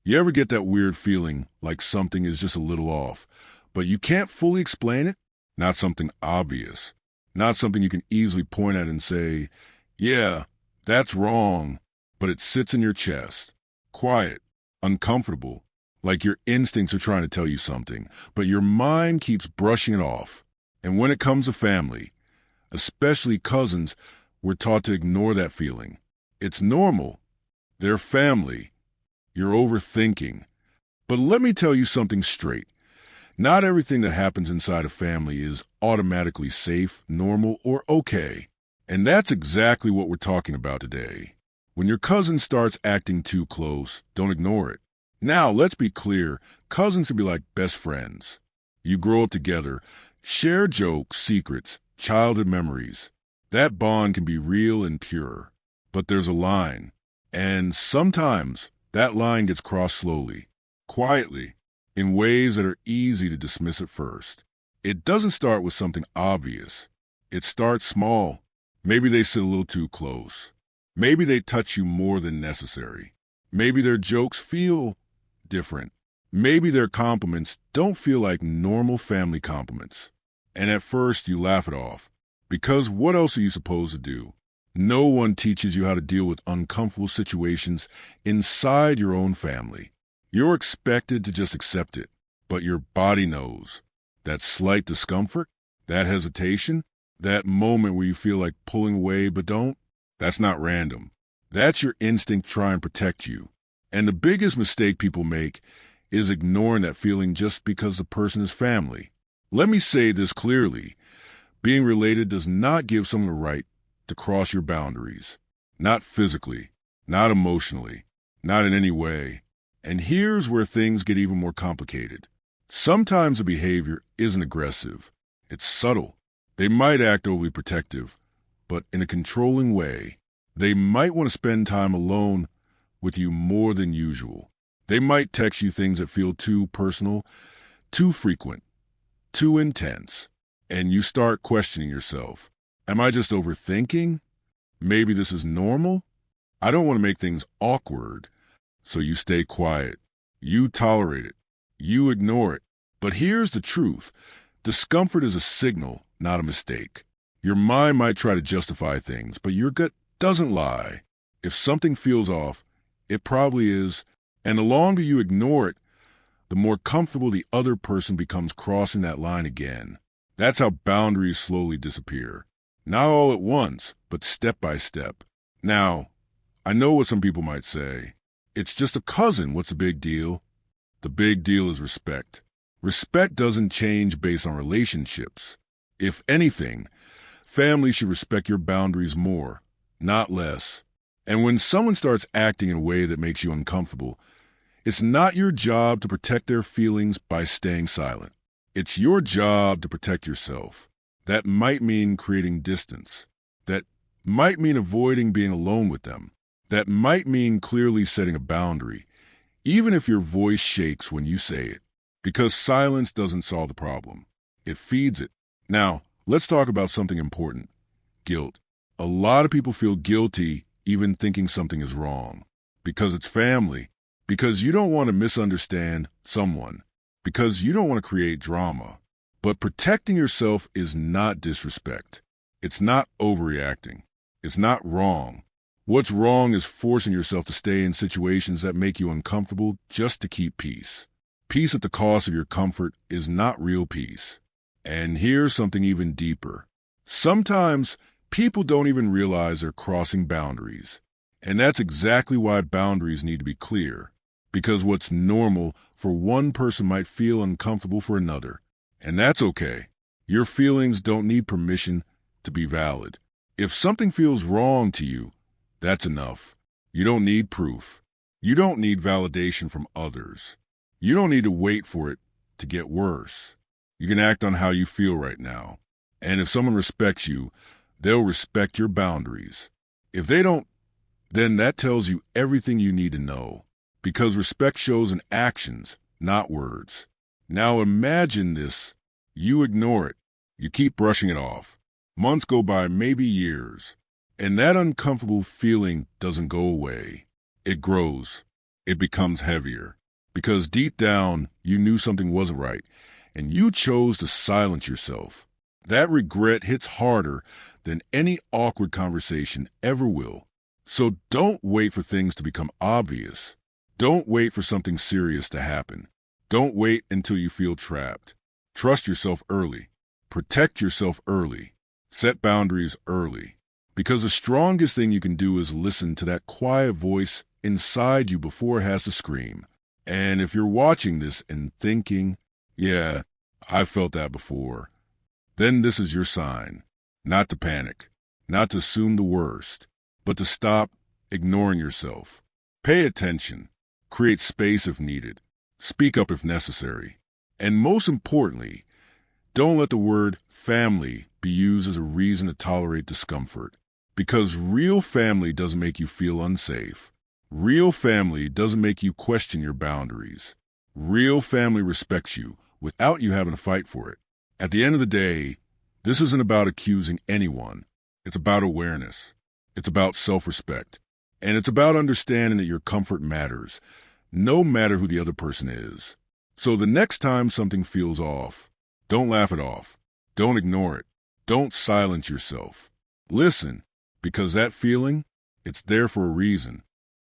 You ever get that weird feeling like something is just a little off, but you can't fully explain it? Not something obvious, not something you can easily point at and say, yeah, that's wrong, but it sits in your chest, quiet, uncomfortable, like your instincts are trying to tell you something, but your mind keeps brushing it off. And when it comes to family, especially cousins, we're taught to ignore that feeling. It's normal. They're family. You're overthinking. But let me tell you something straight. Not everything that happens inside a family is automatically safe, normal, or okay. And that's exactly what we're talking about today. When your cousin starts acting too close, don't ignore it. Now, let's be clear, cousins can be like best friends. You grow up together, share jokes, secrets, childhood memories. That bond can be real and pure. But there's a line. And sometimes that line gets crossed slowly, quietly, in ways that are easy to dismiss at first. It doesn't start with something obvious. It starts small. Maybe they sit a little too close. Maybe they touch you more than necessary. Maybe their jokes feel different. Maybe their compliments don't feel like normal family compliments. And at first you laugh it off. Because what else are you supposed to do? No one teaches you how to deal with uncomfortable situations inside your own family. You're expected to just accept it, but your body knows. That slight discomfort, that hesitation, that moment where you feel like pulling away but don't, that's not random. That's your instinct trying to protect you. And the biggest mistake people make is ignoring that feeling just because the person is family. Let me say this clearly. Being related does not give someone the right to cross your boundaries. Not physically, not emotionally, not in any way. And here's where things get even more complicated. Sometimes the behavior isn't aggressive. It's subtle. They might act overly protective, but in a controlling way. They might want to spend time alone with you more than usual. They might text you things that feel too personal, too frequent, too intense. And you start questioning yourself. Am I just overthinking? Maybe this is normal? I don't want to make things awkward. So you stay quiet. You tolerate it. You ignore it. But here's the truth. Discomfort is a signal, not a mistake. Your mind might try to justify things, but your gut doesn't lie. If something feels off, it probably is. And the longer you ignore it, the more comfortable the other person becomes crossing that line again. That's how boundaries slowly disappear. Not all at once, but step by step. Now, I know what some people might say. It's just a cousin. What's the big deal? The big deal is respect. Respect doesn't change based on relationships. If anything, family should respect your boundaries more, not less. And when someone starts acting in a way that makes you uncomfortable, it's not your job to protect their feelings by staying silent. It's your job to protect yourself. That might mean creating distance. That might mean avoiding being alone with them. That might mean clearly setting a boundary, even if your voice shakes when you say it. Because silence doesn't solve the problem. It feeds it. Now, let's talk about something important. Guilt. A lot of people feel guilty even thinking something is wrong. Because it's family. Because you don't want to misunderstand someone. Because you don't want to create drama. But protecting yourself is not disrespect. It's not overreacting. It's not wrong. What's wrong is forcing yourself to stay in situations that make you uncomfortable just to keep peace. Peace at the cost of your comfort is not real peace. And here's something even deeper. Sometimes people don't even realize they're crossing boundaries. And that's exactly why boundaries need to be clear. Because what's normal for one person might feel uncomfortable for another. And that's okay. Your feelings don't need permission to be valid. If something feels wrong to you, that's enough. You don't need proof. You don't need validation from others. You don't need to wait for it to get worse. You can act on how you feel right now. And if someone respects you, they'll respect your boundaries. If they don't, then that tells you everything you need to know. Because respect shows in actions, not words. Now imagine this. You ignore it. You keep brushing it off. Months go by, maybe years. And that uncomfortable feeling doesn't go away. It grows. it becomes heavier. Because deep down, you knew something wasn't right, and you chose to silence yourself. That regret hits harder than any awkward conversation ever will. So don't wait for things to become obvious. Don't wait for something serious to happen. Don't wait until you feel trapped. Trust yourself early. Protect yourself early. Set boundaries early. Because the strongest thing you can do is listen to that quiet voice inside you before it has to scream. And if you're watching this and thinking, yeah, I felt that before, then this is your sign. Not to panic, not to assume the worst, but to stop ignoring yourself. Pay attention. Create space if needed. Speak up if necessary. And most importantly, don't let the word family be used as a reason to tolerate discomfort. Because real family doesn't make you feel unsafe. Real family doesn't make you question your boundaries. Real family respects you without you having to fight for it. At the end of the day, this isn't about accusing anyone. It's about awareness. It's about self-respect. And it's about understanding that your comfort matters, no matter who the other person is. So the next time something feels off, don't laugh it off. Don't ignore it. Don't silence yourself. Listen, because that feeling, it's there for a reason.